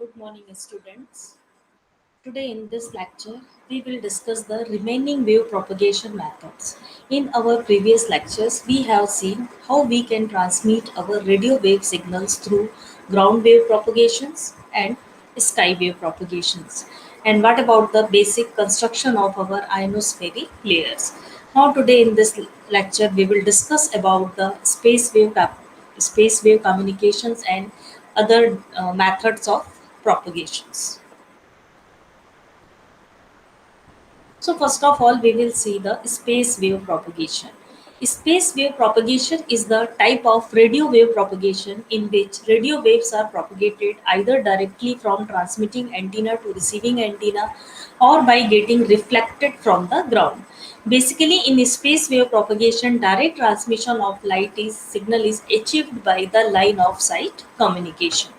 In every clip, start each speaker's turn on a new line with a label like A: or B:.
A: Good morning, students. Today, in this lecture, we will discuss the remaining wave propagation methods. In our previous lectures, we have seen how we can transmit our radio wave signals through ground wave propagations and sky wave propagations. And what about the basic construction of our ionospheric layers? Now, today in this lecture, we will discuss about the space wave communications and other methods of propagations. So first of all, we will see the space wave propagation. Space wave propagation is the type of radio wave propagation in which radio waves are propagated either directly from transmitting antenna to receiving antenna or by getting reflected from the ground. Basically, in space wave propagation, direct transmission of light is signal is achieved by the line of sight communication.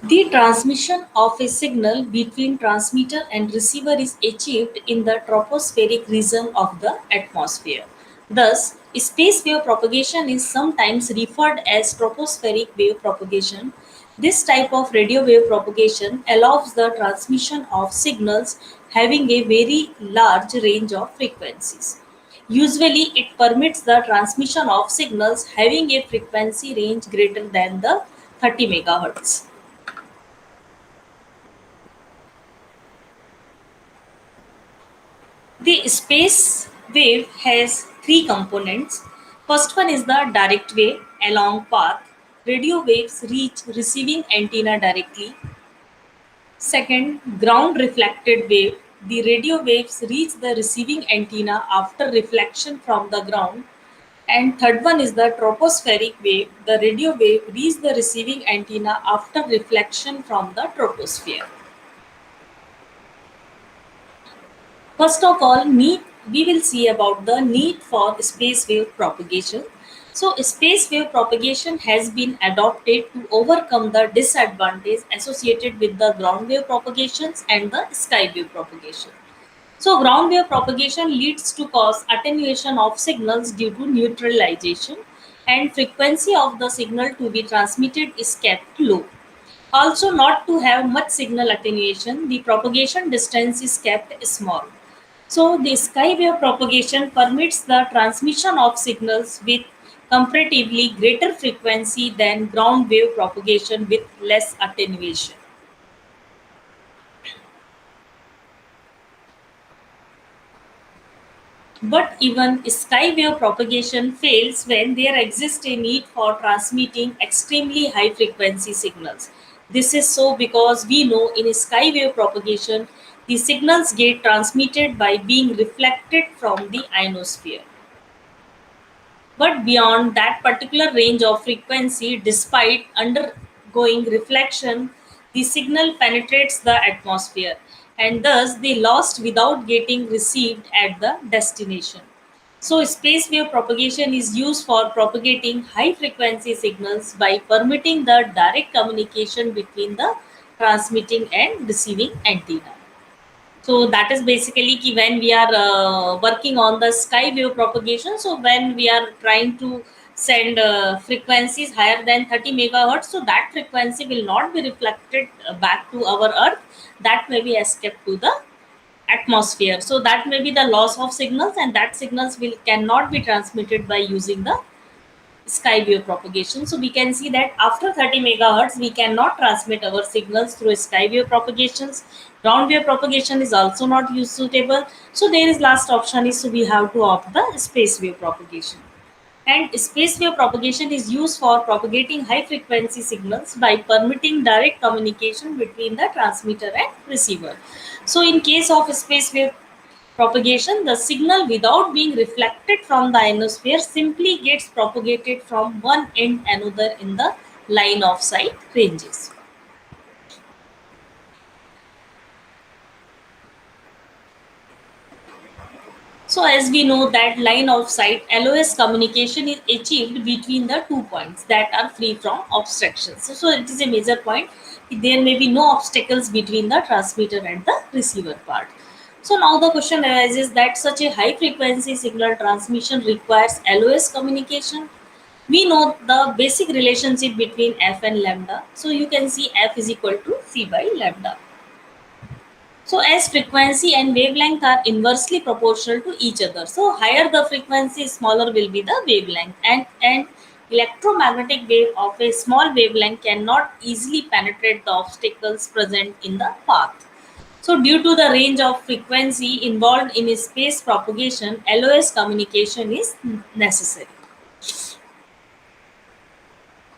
A: The transmission of a signal between transmitter and receiver is achieved in the tropospheric region of the atmosphere. Thus, space wave propagation is sometimes referred as tropospheric wave propagation. This type of radio wave propagation allows the transmission of signals having a very large range of frequencies. Usually, it permits the transmission of signals having a frequency range greater than the 30 megahertz. The space wave has three components. First one is the direct wave along path. Radio waves reach receiving antenna directly. Second, ground reflected wave. The radio waves reach the receiving antenna after reflection from the ground. And third one is the tropospheric wave. The radio wave reaches the receiving antenna after reflection from the troposphere. First of all, we will see about the need for space wave propagation. So, space wave propagation has been adopted to overcome the disadvantage associated with the ground wave propagations and the sky wave propagation. So, ground wave propagation leads to cause attenuation of signals due to neutralization, and frequency of the signal to be transmitted is kept low. Also, not to have much signal attenuation, the propagation distance is kept small. So, the sky wave propagation permits the transmission of signals with comparatively greater frequency than ground wave propagation with less attenuation. But even sky wave propagation fails when there exists a need for transmitting extremely high frequency signals. This is so because we know in sky wave propagation, the signals get transmitted by being reflected from the ionosphere. But beyond that particular range of frequency, despite undergoing reflection, the signal penetrates the atmosphere and thus they lost without getting received at the destination. So, space wave propagation is used for propagating high frequency signals by permitting the direct communication between the transmitting and receiving antenna. So that is basically ki when we are working on the sky wave propagation. So when we are trying to send frequencies higher than 30 megahertz, so that frequency will not be reflected back to our earth. That may be escaped to the atmosphere. So that may be the loss of signals, and that signals will cannot be transmitted by using the sky wave propagation. So we can see that after 30 megahertz, we cannot transmit our signals through sky wave propagations. Ground wave propagation is also not use suitable. So there is last option is, so we have to opt the space wave propagation. And space wave propagation is used for propagating high frequency signals by permitting direct communication between the transmitter and receiver. So in case of space wave propagation, the signal without being reflected from the ionosphere simply gets propagated from one end another in the line of sight ranges. So as we know that line of sight LOS communication is achieved between the 2 points that are free from obstructions. So it is a major point. There may be no obstacles between the transmitter and the receiver part. So now the question arises that such a high frequency signal transmission requires LOS communication. We know the basic relationship between f and lambda, so you can see f is equal to c by lambda. So as frequency and wavelength are inversely proportional to each other, so higher the frequency, smaller will be the wavelength, and electromagnetic wave of a small wavelength cannot easily penetrate the obstacles present in the path. So due to the range of frequency involved in space propagation, LOS communication is necessary.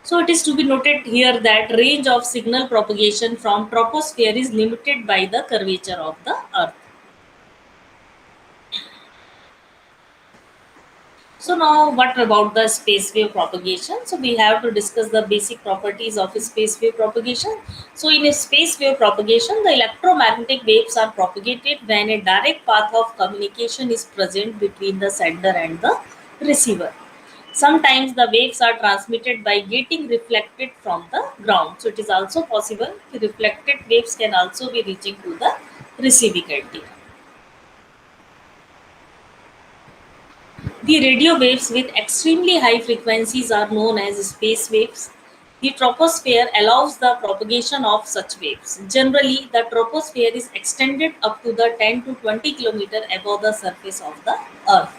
A: So it is to be noted here that range of signal propagation from troposphere is limited by the curvature of the earth. So now what about the space wave propagation? So we have to discuss the basic properties of space wave propagation. So in a space wave propagation, the electromagnetic waves are propagated when a direct path of communication is present between the sender and the receiver. Sometimes the waves are transmitted by getting reflected from the ground. So it is also possible the reflected waves can also be reaching to the receiving antenna. The radio waves with extremely high frequencies are known as space waves. The troposphere allows the propagation of such waves. Generally, the troposphere is extended up to the 10 to 20 km above the surface of the Earth.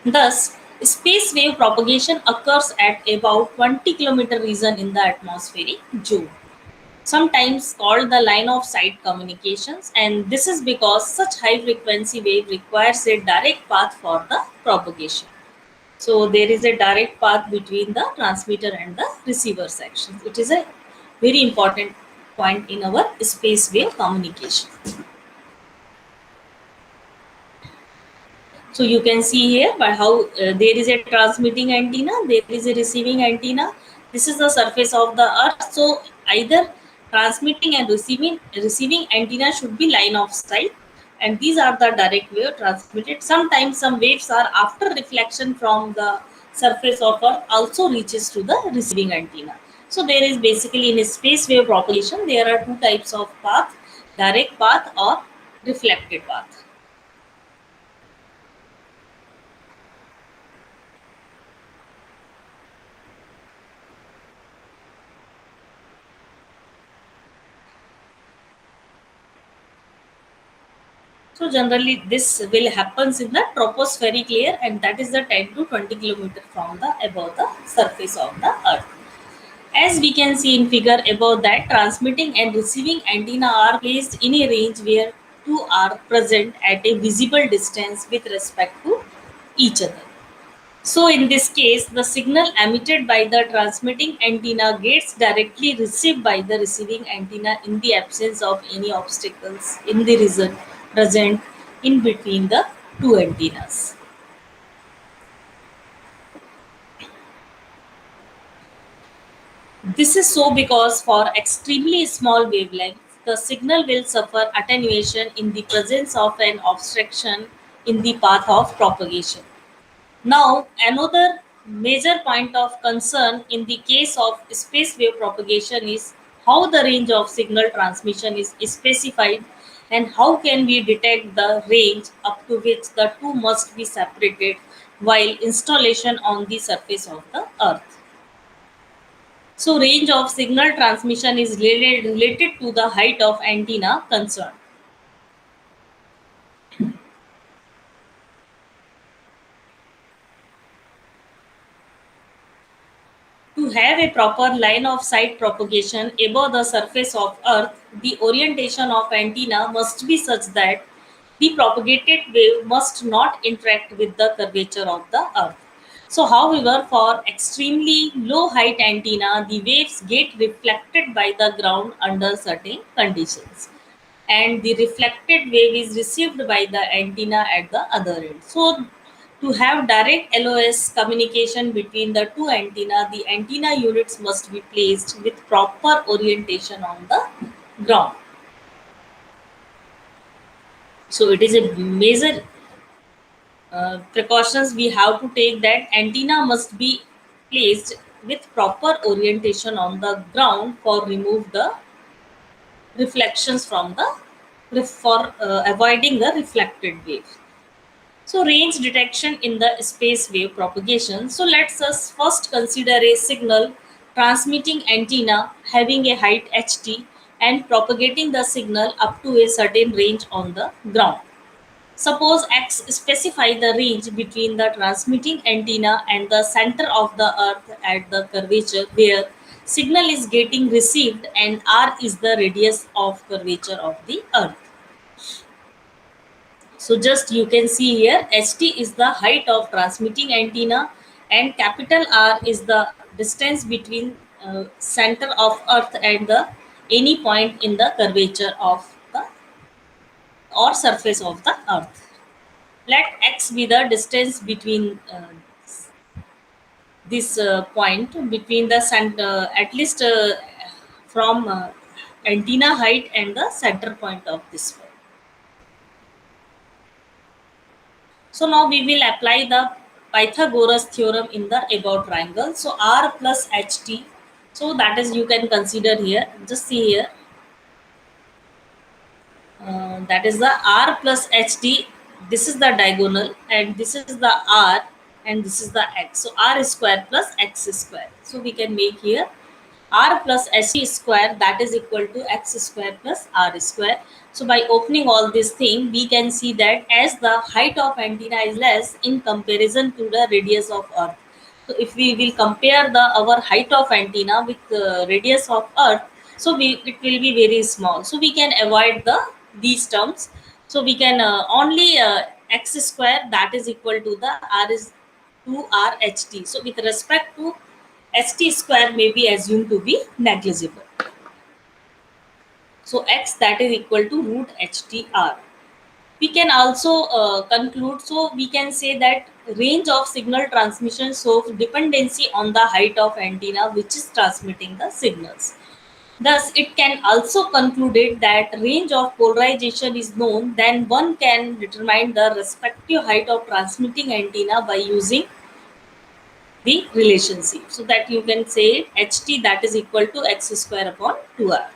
A: Thus, space wave propagation occurs at about 20-kilometer region in the atmospheric zone, sometimes called the line of sight communications, and this is because such high frequency wave requires a direct path for the propagation. So there is a direct path between the transmitter and the receiver sections. It is a very important point in our space wave communication. So you can see here by how there is a transmitting antenna, there is a receiving antenna. This is the surface of the earth. So either transmitting and receiving antenna should be line of sight, and these are the direct wave transmitted. Sometimes some waves are after reflection from the surface of earth also reaches to the receiving antenna. So there is basically in a space wave propagation there are two types of path: direct path or reflected path. So generally this will happens in the tropospheric layer, and that is the 10 to 20 kilometer from the above the surface of the earth. As we can see in figure above that transmitting and receiving antenna are placed in a range where two are present at a visible distance with respect to each other. So in this case, the signal emitted by the transmitting antenna gets directly received by the receiving antenna in the absence of any obstacles in the region present in between the two antennas. This is so because for extremely small wavelengths, the signal will suffer attenuation in the presence of an obstruction in the path of propagation. Now, another major point of concern in the case of space wave propagation is how the range of signal transmission is specified, and how can we detect the range up to which the two must be separated while installation on the surface of the earth. So range of signal transmission is related to the height of antenna concerned. To have a proper line of sight propagation above the surface of Earth, the orientation of antenna must be such that the propagated wave must not interact with the curvature of the Earth. So, however, for extremely low height antenna, the waves get reflected by the ground under certain conditions, and the reflected wave is received by the antenna at the other end. So, to have direct LOS communication between the two antenna, the antenna units must be placed with proper orientation on the ground. So, it is a major precautions we have to take, that antenna must be placed with proper orientation on the ground for remove the reflections from the for avoiding the reflected wave. So range detection in the space wave propagation. So let's us first consider a signal transmitting antenna having a height ht and propagating the signal up to a certain range on the ground. Suppose x specify the range between the transmitting antenna and the center of the earth at the curvature where signal is getting received, and r is the radius of curvature of the earth. So just you can see here ht is the height of transmitting antenna and capital R is the distance between center of earth and the any point in the curvature of the or surface of the earth. Let x be the distance between this point between the center, at least from antenna height and the center point of this one. So now we will apply the Pythagoras theorem in the above triangle. So r plus ht. So that is you can consider here. Just see here. That is the r plus ht. This is the diagonal and this is the r and this is the x. So r square plus x square. So we can make here r plus ht square, that is equal to x square plus r square. So by opening all this thing, we can see that as the height of antenna is less in comparison to the radius of earth. So if we will compare the our height of antenna with the radius of earth, so it will be very small. So we can avoid the these terms. So we can only x square, that is equal to the r is 2 r ht. So with respect to st square may be assumed to be negligible. So x, that is equal to root htr. We can also conclude, so we can say that range of signal transmission shows dependency on the height of antenna which is transmitting the signals. Thus, it can also concluded that range of polarization is known, then one can determine the respective height of transmitting antenna by using the relationship. So that you can say ht, that is equal to x square upon 2r.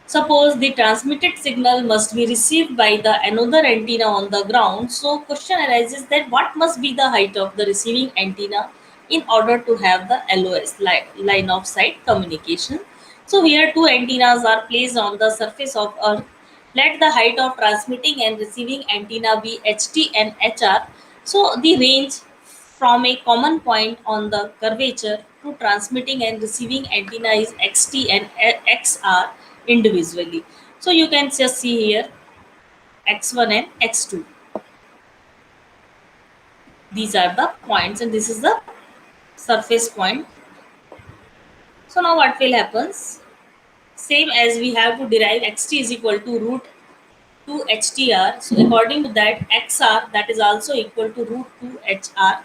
A: Suppose the transmitted signal must be received by the another antenna on the ground. So question arises that what must be the height of the receiving antenna in order to have the LOS, line of sight communication. So here two antennas are placed on the surface of earth. Let the height of transmitting and receiving antenna be HT and HR. So the range from a common point on the curvature to transmitting and receiving antenna is XT and XR individually. So you can just see here X1 and X2. These are the points and this is the surface point. So now what will happen? Same as we have to derive xt is equal to root 2 htr. So according to that xr, that is also equal to root 2 hr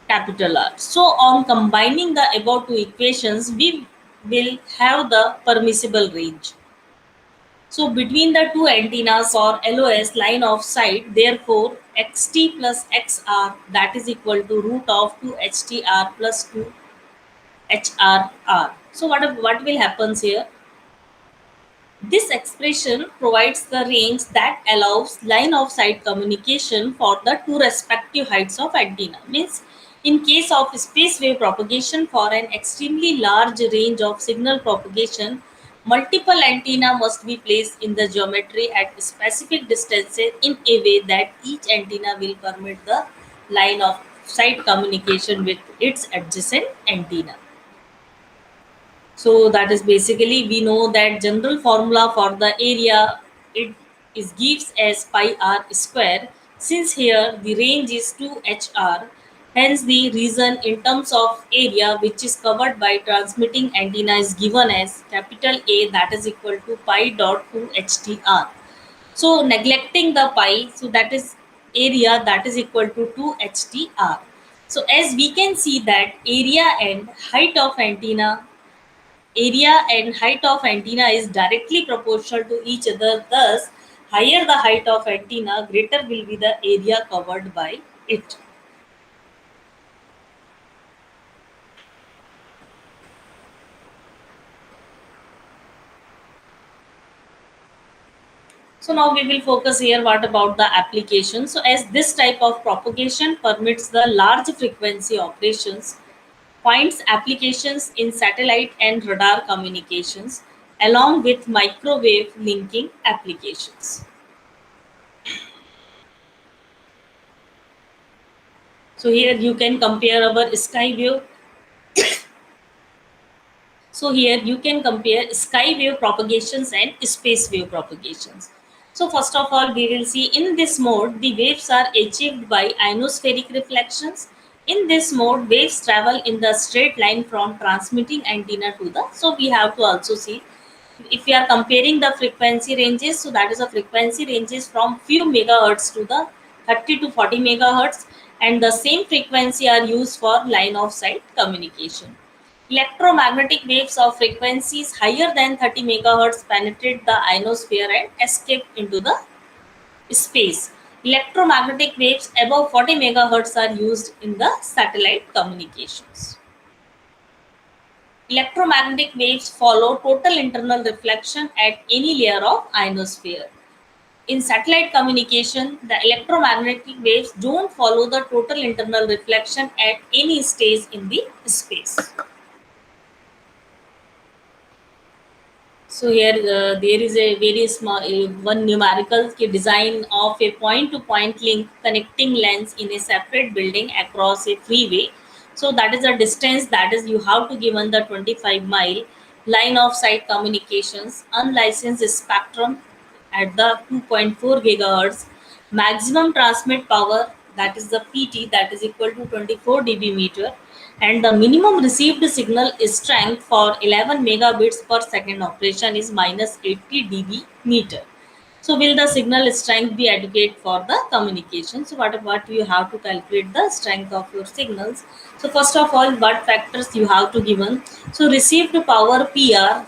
A: capital R. So on combining the above two equations, we will have the permissible range. So between the two antennas or LOS, line of sight, therefore xt plus xr, that is equal to root of 2 htr plus 2 hrr. So what will happen here? This expression provides the range that allows line of sight communication for the two respective heights of antenna. Means in case of space wave propagation for an extremely large range of signal propagation, multiple antenna must be placed in the geometry at specific distances in a way that each antenna will permit the line of sight communication with its adjacent antenna. So that is basically we know that general formula for the area, it is gives as pi r square. Since here the range is 2 hr, hence the region in terms of area which is covered by transmitting antenna is given as capital A, that is equal to pi dot 2 htr. So neglecting the pi, so that is area, that is equal to 2 htr. So as we can see that area and height of antenna, area and height of antenna is directly proportional to each other. Thus, higher the height of antenna, greater will be the area covered by it. So now we will focus here what about the application. So as this type of propagation permits the large frequency operations, finds applications in satellite and radar communications along with microwave linking applications. So here you can compare our sky view. So here you can compare sky wave propagations and space wave propagations. So first of all, we will see in this mode, the waves are achieved by ionospheric reflections. In this mode, waves travel in the straight line from transmitting antenna to the. So we have to also see if we are comparing the frequency ranges. So that is a frequency ranges from few megahertz to the 30 to 40 megahertz, and the same frequency are used for line of sight communication. Electromagnetic waves of frequencies higher than 30 megahertz penetrate the ionosphere and escape into the space. Electromagnetic waves above 40 megahertz are used in the satellite communications. Electromagnetic waves follow total internal reflection at any layer of ionosphere. In satellite communication, the electromagnetic waves don't follow the total internal reflection at any stage in the space. So here there is a very small one numerical design of a point-to-point link connecting lanes in a separate building across a freeway. So that is a distance that is you have to given the 25-mile line of sight communications unlicensed spectrum at the 2.4 gigahertz maximum transmit power, that is the PT, that is equal to 24 dB meter, and the minimum received signal strength for 11 megabits per second operation is minus 80 dB meter. So will the signal strength be adequate for the communication? So what you have to calculate the strength of your signals. So first of all, what factors you have to given. So received power PR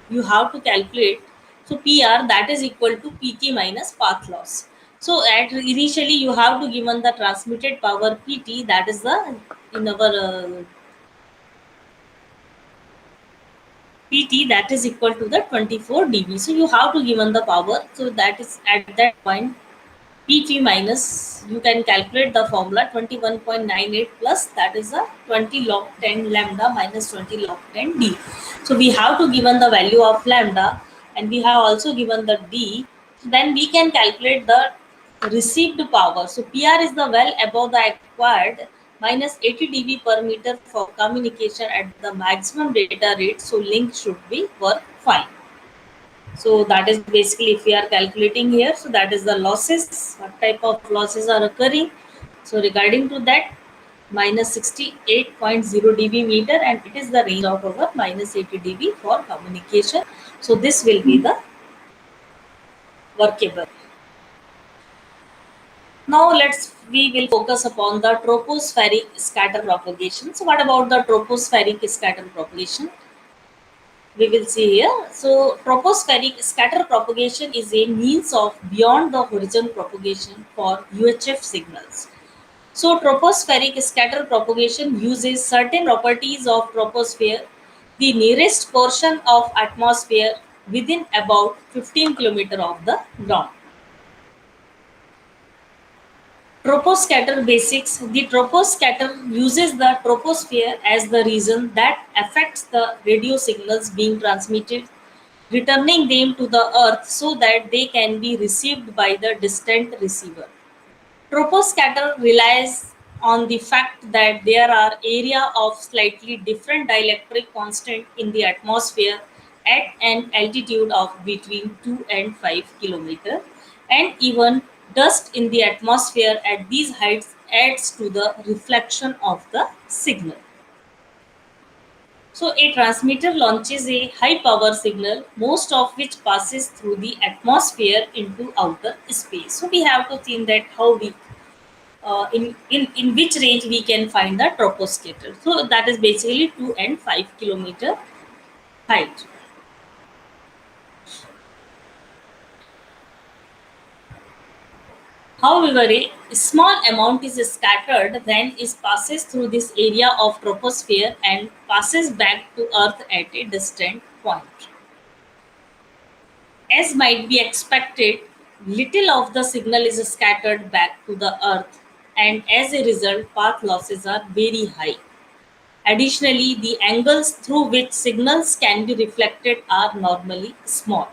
A: you have to calculate. So PR that is equal to PT minus path loss. So at initially you have to given the transmitted power PT, that is the in our PT that is equal to the 24 dB. So you have to given the power. So that is at that point PT minus, you can calculate the formula 21.98 plus, that is a 20 log 10 lambda minus 20 log 10 D. So we have to given the value of lambda and we have also given the D. Then we can calculate the received power. So PR is the well above the acquired minus 80 dB per meter for communication at the maximum data rate. So link should be work fine. So that is basically if we are calculating here. So that is the losses. What type of losses are occurring? So regarding to that, minus 68.0 dB meter, and it is the range of our minus 80 dB for communication. So this will be the workable. Now we will focus upon the tropospheric scatter propagation. So what about the tropospheric scatter propagation? We will see here. So tropospheric scatter propagation is a means of beyond the horizon propagation for UHF signals. So tropospheric scatter propagation uses certain properties of troposphere, the nearest portion of atmosphere within about 15 km of the ground. Troposcatter basics. The troposcatter uses the troposphere as the region that affects the radio signals being transmitted, returning them to the earth so that they can be received by the distant receiver. Troposcatter relies on the fact that there are area of slightly different dielectric constant in the atmosphere at an altitude of between 2 and 5 km, and even dust in the atmosphere at these heights adds to the reflection of the signal. So a transmitter launches a high power signal, most of which passes through the atmosphere into outer space. So we have to think that how we in which range we can find the troposcatter. So that is basically 2 and 5 km height. However, a small amount is scattered when it passes through this area of troposphere and passes back to Earth at a distant point. As might be expected, little of the signal is scattered back to the earth, and as a result, path losses are very high. Additionally, the angles through which signals can be reflected are normally small.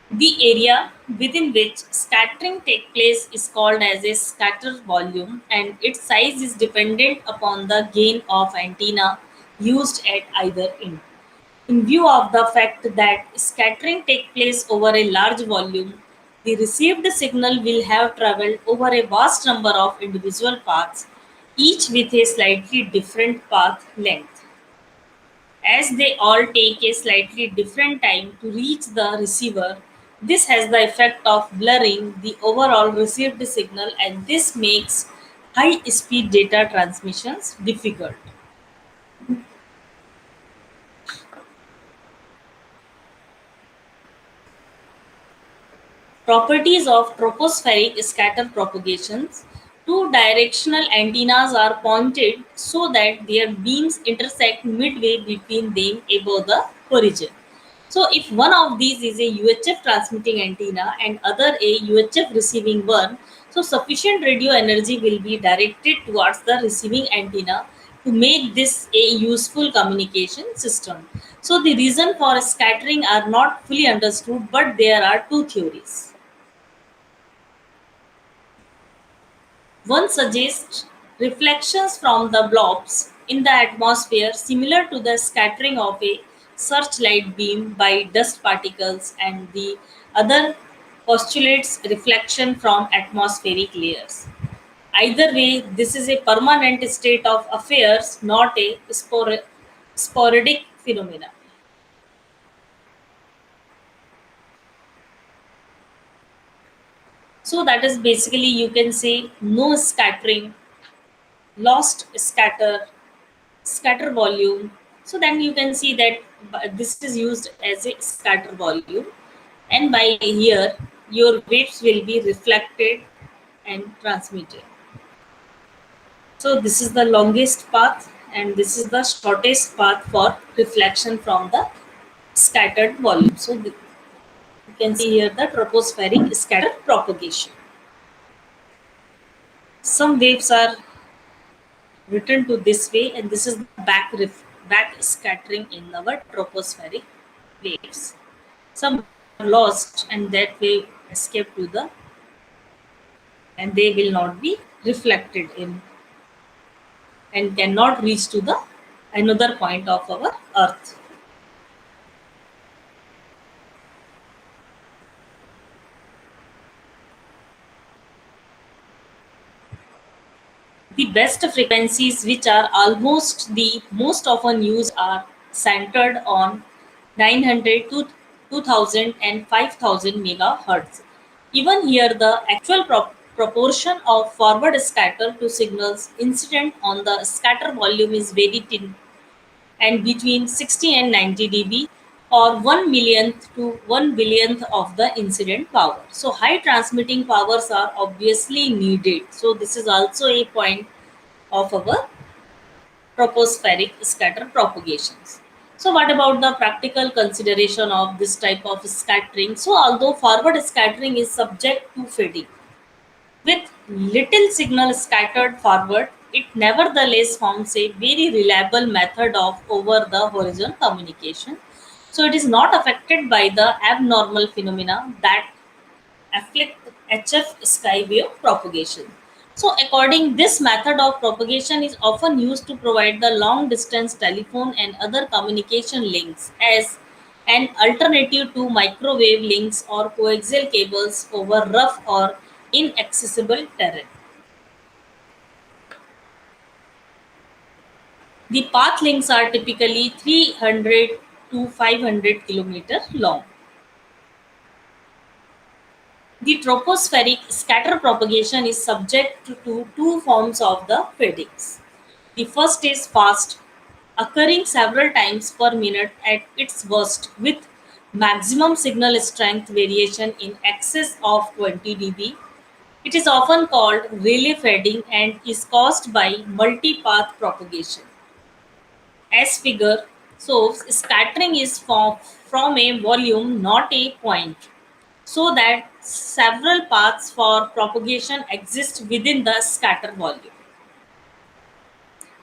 A: The area within which scattering takes place is called as a scatter volume, and its size is dependent upon the gain of antenna used at either end. In view of the fact that scattering takes place over a large volume, the received signal will have traveled over a vast number of individual paths, each with a slightly different path length. As they all take a slightly different time to reach the receiver, this has the effect of blurring the overall received signal, and this makes high speed data transmissions difficult. Properties of tropospheric scatter propagations. Two directional antennas are pointed so that their beams intersect midway between them above the horizon. So if one of these is a UHF transmitting antenna and other a UHF receiving one, so sufficient radio energy will be directed towards the receiving antenna to make this a useful communication system. So the reason for scattering are not fully understood, but there are two theories. One suggests reflections from the blobs in the atmosphere similar to the scattering of a searchlight beam by dust particles, and the other postulates reflection from atmospheric layers. Either way, this is a permanent state of affairs, not a sporadic phenomena. So that is basically, you can say, no scattering, lost scatter volume. So then you can see that this is used as a scatter volume, and by here your waves will be reflected and transmitted. So this is the longest path, and this is the shortest path for reflection from the scattered volume. So you can see here the tropospheric scatter propagation. Some waves are written to this way, and this is the back scattering in our tropospheric waves. Some are lost, and that wave escape to the, and they will not be reflected in and cannot reach to the another point of our earth. The best frequencies, which are almost the most often used, are centered on 900 to 2000 and 5000 megahertz. Even here, the actual proportion of forward scatter to signals incident on the scatter volume is very thin, and between 60 and 90 dB, or 1 millionth to 1 billionth of the incident power. So high transmitting powers are obviously needed. So this is also a point of our tropospheric scatter propagations. So what about the practical consideration of this type of scattering? So although forward scattering is subject to fading, with little signal scattered forward, it nevertheless forms a very reliable method of over the horizon communication. So it is not affected by the abnormal phenomena that afflict HF sky wave propagation. So according this method of propagation is often used to provide the long distance telephone and other communication links as an alternative to microwave links or coaxial cables over rough or inaccessible terrain. The path links are typically 300 to 500 kilometer long. The tropospheric scatter propagation is subject to two forms of the fadings. The first is fast, occurring several times per minute at its worst, with maximum signal strength variation in excess of 20 dB. It is often called relay fading and is caused by multi-path propagation. As figure shows, scattering is from a volume, not a point, so that several paths for propagation exist within the scatter volume.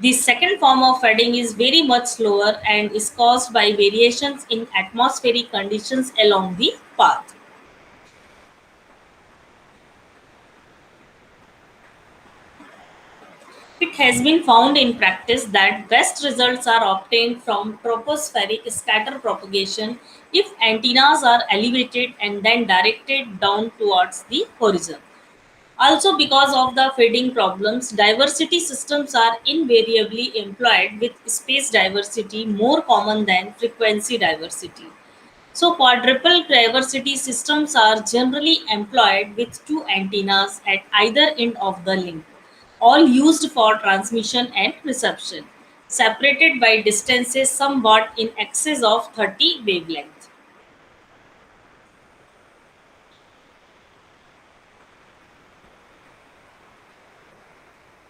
A: The second form of fading is very much slower and is caused by variations in atmospheric conditions along the path. It has been found in practice that best results are obtained from tropospheric scatter propagation if antennas are elevated and then directed down towards the horizon. Also, because of the fading problems, diversity systems are invariably employed with space diversity more common than frequency diversity. So, quadruple diversity systems are generally employed with two antennas at either end of the link, all used for transmission and reception, separated by distances somewhat in excess of 30 wavelength.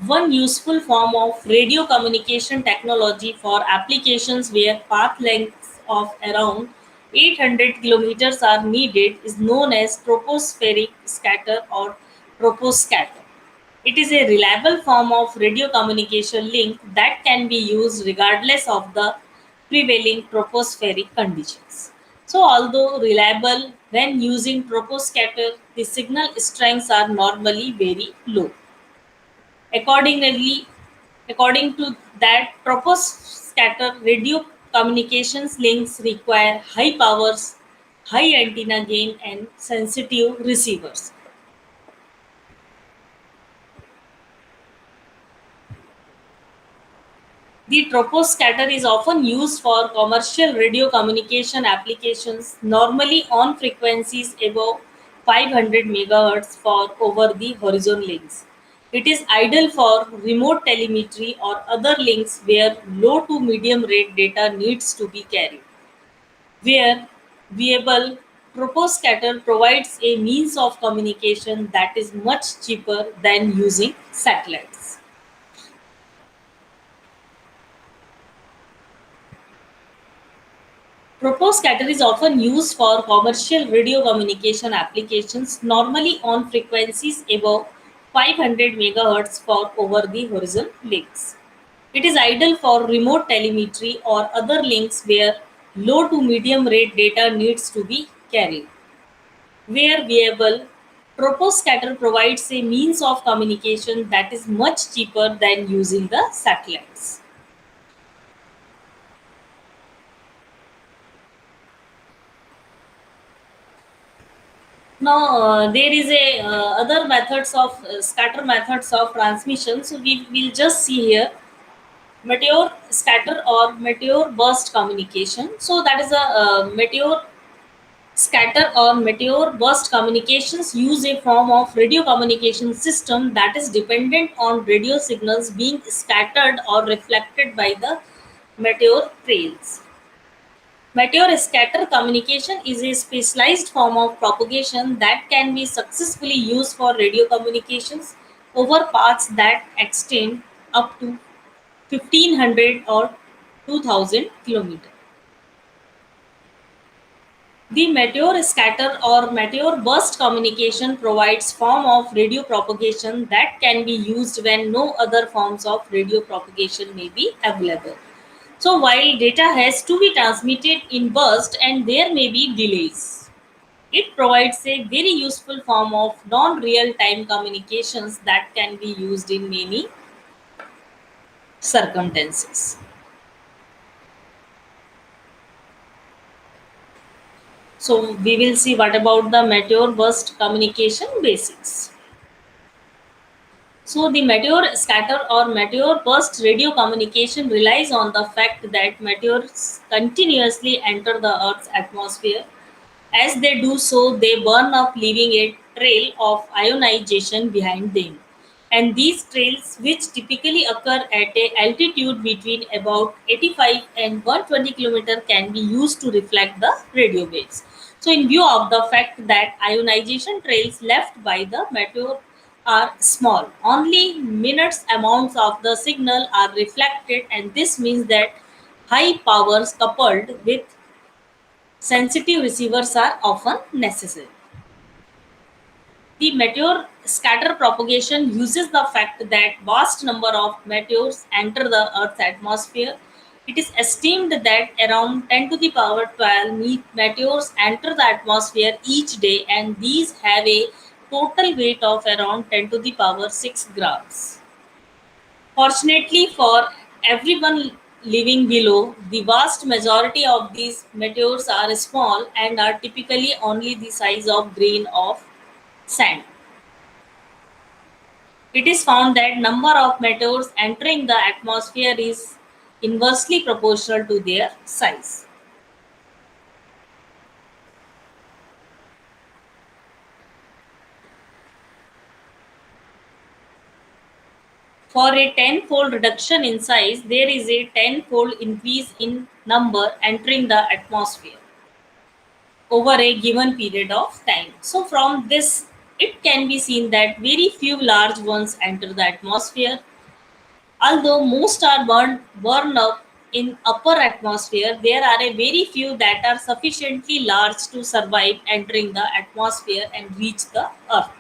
A: One useful form of radio communication technology for applications where path lengths of around 800 kilometers are needed is known as tropospheric scatter or troposcatter. It is a reliable form of radio communication link that can be used regardless of the prevailing tropospheric conditions. So, although reliable when using troposcatter, the signal strengths are normally very low. Accordingly, according to that, troposcatter radio communications links require high powers, high antenna gain, and sensitive receivers. The troposcatter is often used for commercial radio communication applications, normally on frequencies above 500 MHz for over the horizon links. It is ideal for remote telemetry or other links where low to medium rate data needs to be carried. Where viable, troposcatter provides a means of communication that is much cheaper than using satellites. Troposcatter is often used for commercial radio communication applications, normally on frequencies above 500 MHz for over the horizon links. It is ideal for remote telemetry or other links where low to medium rate data needs to be carried. Where viable, troposcatter provides a means of communication that is much cheaper than using the satellites. Now there is a other methods of scatter methods of transmission. So we will just see here meteor scatter or meteor burst communication. So that is a meteor scatter or meteor burst communications use a form of radio communication system that is dependent on radio signals being scattered or reflected by the meteor trails. Meteor scatter communication is a specialized form of propagation that can be successfully used for radio communications over paths that extend up to 1500 or 2000 kilometers. The meteor scatter or meteor burst communication provides form of radio propagation that can be used when no other forms of radio propagation may be available. So while data has to be transmitted in burst and there may be delays, it provides a very useful form of non-real time communications that can be used in many circumstances. So we will see what about the meteor burst communication basics. So the meteor scatter or meteor burst radio communication relies on the fact that meteors continuously enter the Earth's atmosphere. As they do so, they burn up, leaving a trail of ionization behind them. And these trails, which typically occur at a altitude between about 85 and 120 km, can be used to reflect the radio waves. So, in view of the fact that ionization trails left by the meteor are small, only minutes amounts of the signal are reflected, and this means that high powers coupled with sensitive receivers are often necessary. The meteor scatter propagation uses the fact that vast number of meteors enter the Earth's atmosphere. It is esteemed that around 10 to the power 12 meteors enter the atmosphere each day, and these have a total weight of around 10 to the power 6 grams. Fortunately for everyone living below, the vast majority of these meteors are small and are typically only the size of grain of sand. It is found that number of meteors entering the atmosphere is inversely proportional to their size. For a tenfold reduction in size, there is a tenfold increase in number entering the atmosphere over a given period of time. So, from this, it can be seen that very few large ones enter the atmosphere. Although most are burned up in upper atmosphere, there are a very few that are sufficiently large to survive entering the atmosphere and reach the earth.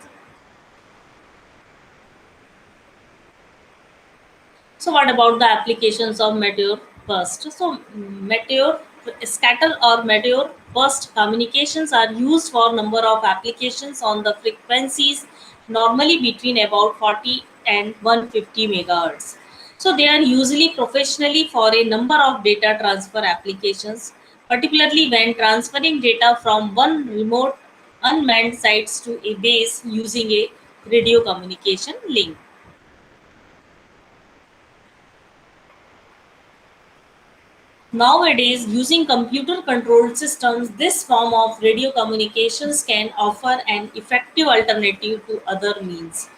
A: So what about the applications of meteor burst? So meteor scatter or meteor burst communications are used for number of applications on the frequencies normally between about 40 and 150 megahertz. So they are usually professionally for a number of data transfer applications, particularly when transferring data from one remote unmanned sites to a base using a radio communication link. Nowadays, using computer controlled systems, this form of radio communications can offer an effective alternative to other means,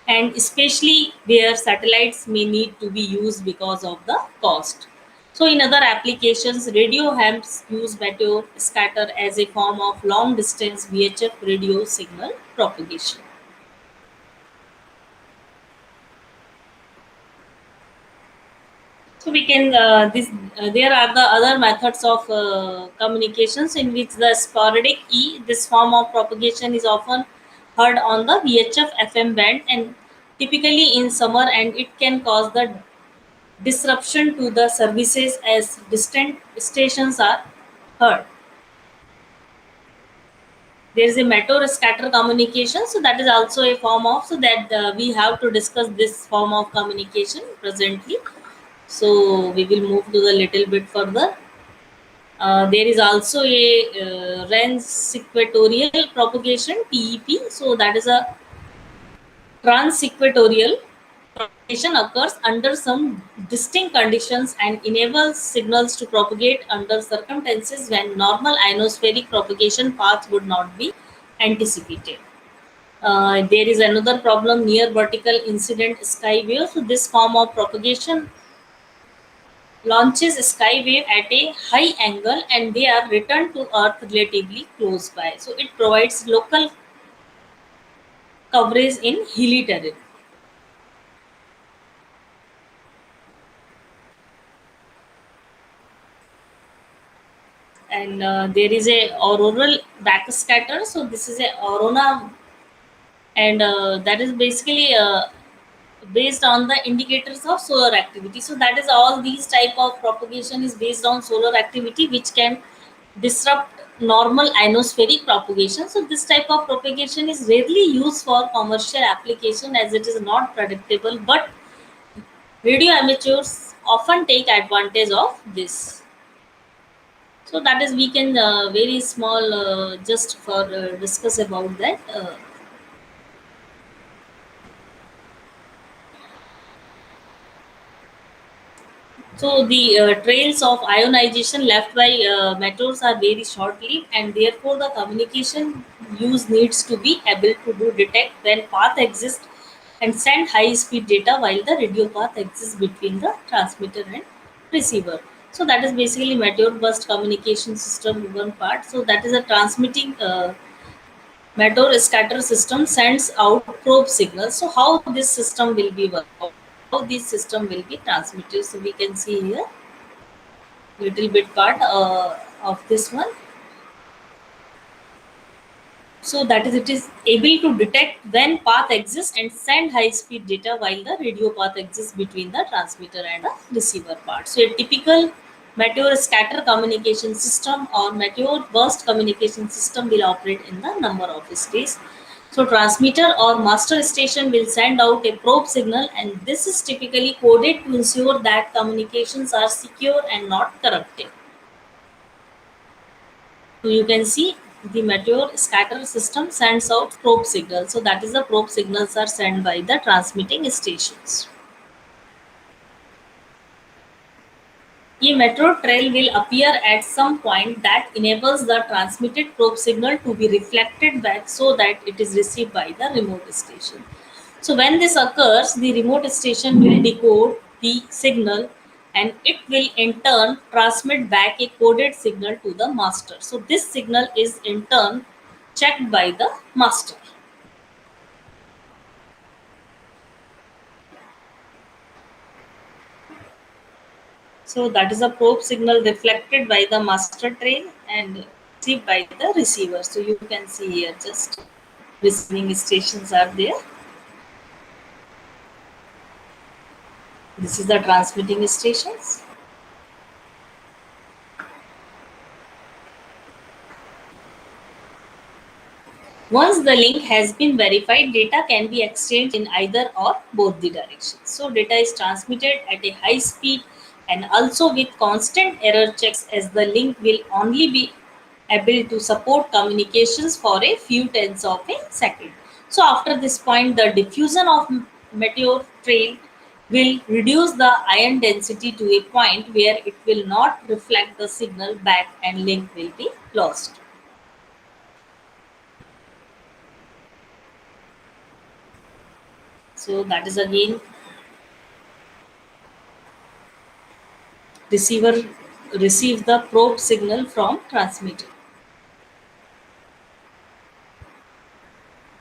A: and especially where satellites may need to be used because of the cost. So, in other applications, radio hams use meteor scatter as a form of long distance VHF radio signal propagation. So we can this there are the other methods of communications in which the sporadic this form of propagation is often heard on the VHF FM band and typically in summer, and it can cause the disruption to the services as distant stations are heard. There is a meteor scatter communication, so that is also a form of, so that we have to discuss this form of communication presently. So we will move to the little bit further. There is also a trans-equatorial propagation (TEP). So that is a trans-equatorial propagation occurs under some distinct conditions and enables signals to propagate under circumstances when normal ionospheric propagation paths would not be anticipated. There is another problem near vertical incident sky wave. So this form of propagation launches skywave at a high angle and they are returned to Earth relatively close by. So it provides local coverage in hilly terrain. And there is a auroral backscatter. So this is a aurora, and that is basically based on the indicators of solar activity. So that is all these type of propagation is based on solar activity, which can disrupt normal ionospheric propagation. So this type of propagation is rarely used for commercial application as it is not predictable, but radio amateurs often take advantage of this. So that is we can very small just for discuss about that. So the trails of ionization left by meteors are very short-lived, and therefore the communication use needs to be able to do detect when path exists and send high-speed data while the radio path exists between the transmitter and receiver. So that is basically meteor burst communication system one part. So that is a transmitting meteor scatter system sends out probe signals. So how this system will be work? How this system will be transmitted? So we can see here. little bit part of this one. So that is, it is able to detect when path exists and send high speed data while the radio path exists between the transmitter and the receiver part. So a typical meteor scatter communication system or meteor burst communication system will operate in the number of stages. So transmitter or master station will send out a probe signal, and this is typically coded to ensure that communications are secure and not corrupted. So you can see the meteor scatter system sends out probe signals. So that is, the probe signals are sent by the transmitting stations. A meteor trail will appear at some point that enables the transmitted probe signal to be reflected back so that it is received by the remote station. So when this occurs, the remote station will decode the signal, and it will in turn transmit back a coded signal to the master. So this signal is in turn checked by the master. So that is a probe signal reflected by the master trail and received by the receiver. So you can see here just receiving stations are there. This is the transmitting stations. Once the link has been verified, data can be exchanged in either or both the directions. So data is transmitted at a high speed and also with constant error checks, as the link will only be able to support communications for a few tenths of a second. So after this point, the diffusion of meteor trail will reduce the ion density to a point where it will not reflect the signal back and link will be lost. So that is again, receiver receives the probe signal from transmitter.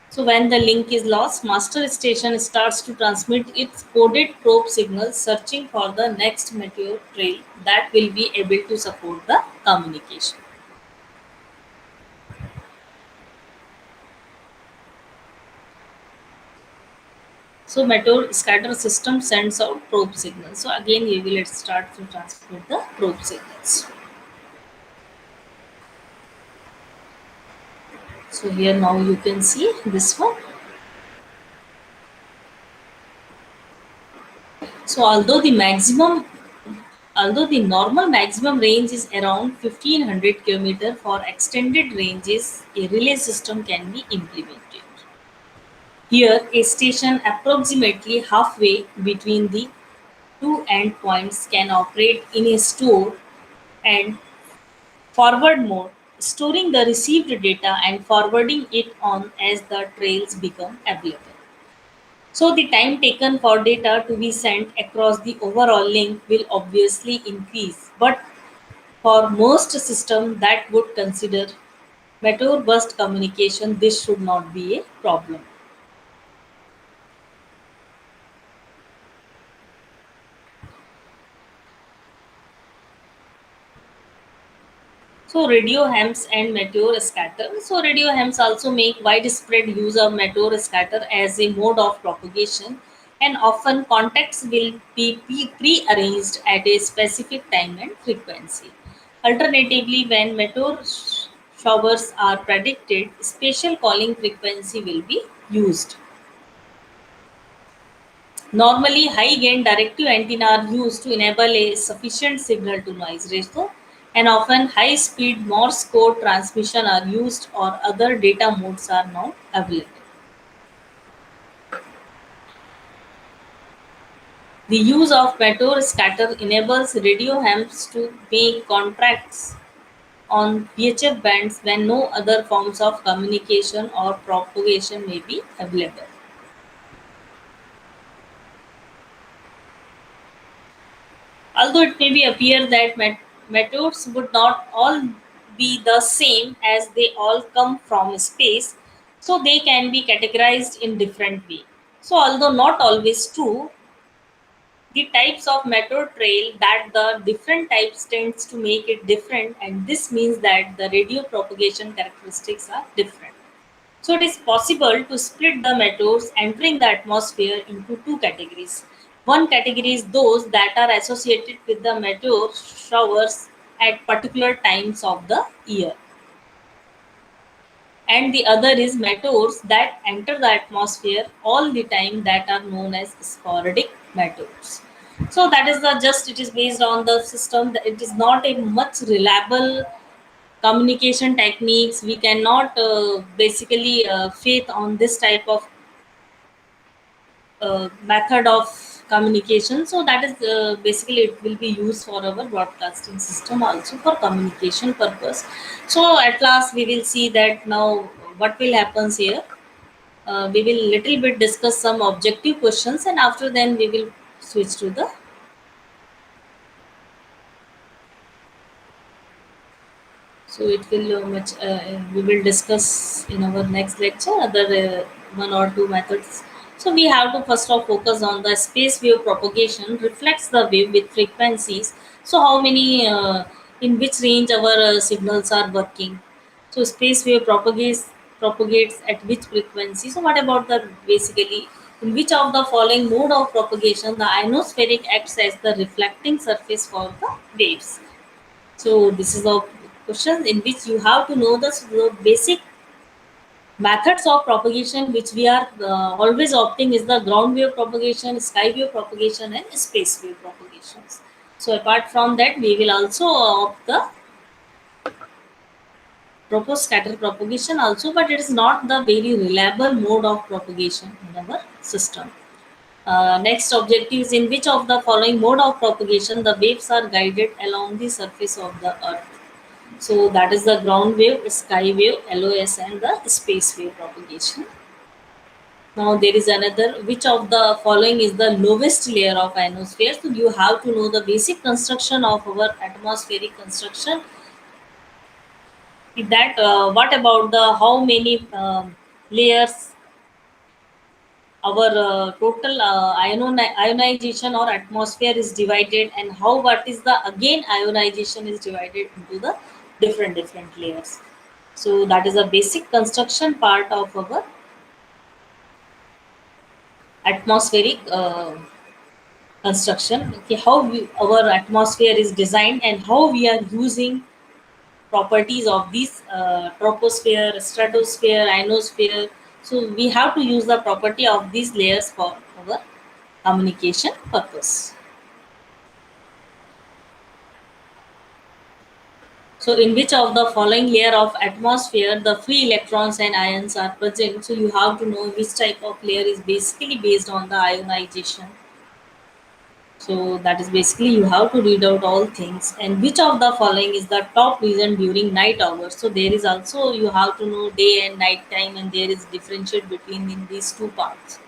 A: So when the link is lost, master station starts to transmit its coded probe signal, searching for the next meteor trail that will be able to support the communication. So meteor scatter system sends out probe signals. So again, we will start to transmit the probe signals. So here now you can see this one. So although the normal maximum range is around 1500 km, for extended ranges, a relay system can be implemented. Here, a station approximately halfway between the two endpoints can operate in a store and forward mode, storing the received data and forwarding it on as the trails become available. So the time taken for data to be sent across the overall link will obviously increase, but for most systems that would consider meteor burst communication, this should not be a problem. So radio hams and meteor scatter. So radio hams also make widespread use of meteor scatter as a mode of propagation, and often contacts will be pre-arranged at a specific time and frequency. Alternatively, when meteor showers are predicted, special calling frequency will be used. Normally, high gain directive antenna are used to enable a sufficient signal to noise ratio, and often high speed Morse code transmission are used or other data modes are now available. The use of meteor scatter enables radio hams to make contracts on VHF bands when no other forms of communication or propagation may be available. Although it may be appear that meteors would not all be the same, as they all come from space, so they can be categorized in different way. So although not always true, the types of meteor trail, that the different types tends to make it different, and this means that the radio propagation characteristics are different. So it is possible to split the meteors entering the atmosphere into two categories. One category is those that are associated with the meteor showers at particular times of the year, and the other is meteors that enter the atmosphere all the time, that are known as sporadic meteors. So that is the just, it is based on the system. It is not a much reliable communication techniques. We cannot basically faith on this type of method of communication. So that is basically it will be used for our broadcasting system also for communication purpose. So at last we will see that now what will happens here. We will little bit discuss some objective questions, and after then we will switch to the. So it will much. We will discuss in our next lecture other one or two methods. So we have to first of focus on the space wave propagation reflects the wave with frequencies. So how many in which range our signals are working. So space wave propagates at which frequency. So what about the basically in which of the following mode of propagation the ionospheric acts as the reflecting surface for the waves. So this is the question in which you have to know the basic methods of propagation which we are always opting is the ground wave propagation, sky wave propagation, and space wave propagations. So apart from that, we will also opt the proposed scatter propagation also, but it is not the very reliable mode of propagation in our system. Next objective is in which of the following mode of propagation the waves are guided along the surface of the earth. So that is the ground wave, sky wave, LOS, and the space wave propagation. Now there is another. Which of the following is the lowest layer of ionosphere? So you have to know the basic construction of our atmospheric construction. That what about the how many layers our total ionization or atmosphere is divided, and how what is the again ionization is divided into the different layers. So that is a basic construction part of our atmospheric construction. Okay, how our atmosphere is designed and how we are using properties of these troposphere, stratosphere, ionosphere. So we have to use the property of these layers for our communication purpose. So in which of the following layer of atmosphere the free electrons and ions are present? So you have to know which type of layer is basically based on the ionization. So that is basically you have to read out all things, and which of the following is the top region during night hours. So there is also you have to know day and night time, and there is differentiate between in these two parts.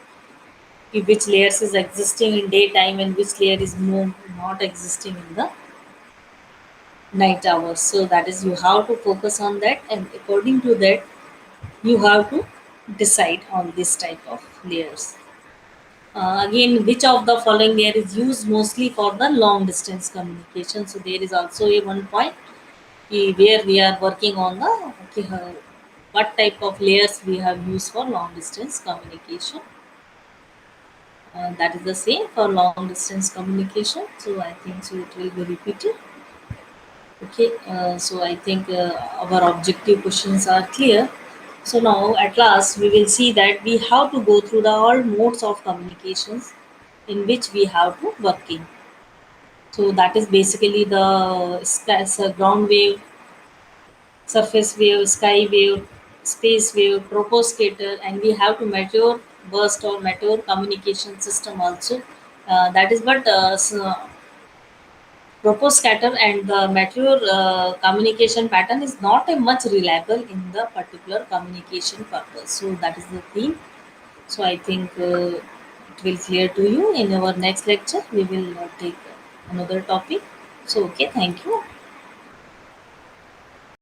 A: If which layers is existing in daytime and which layer is not existing in the night hours. So that is you have to focus on that, and according to that you have to decide on this type of layers. Again, which of the following layer is used mostly for the long distance communication? So there is also a one point where we are working on the okay, what type of layers we have used for long distance communication. That is the same for long distance communication. So I think so it will be repeated. Okay, so I think our objective questions are clear. So now at last we will see that we have to go through the all modes of communications in which we have to working. So that is basically the ground wave, surface wave, sky wave, space wave, troposcatter, and we have to meteor burst or meteor communication system also. That is but troposcatter and the meteor communication pattern is not a much reliable in the particular communication purpose. So that is the theme. So I think it will clear to you in our next lecture. We will take another topic. So okay, thank you.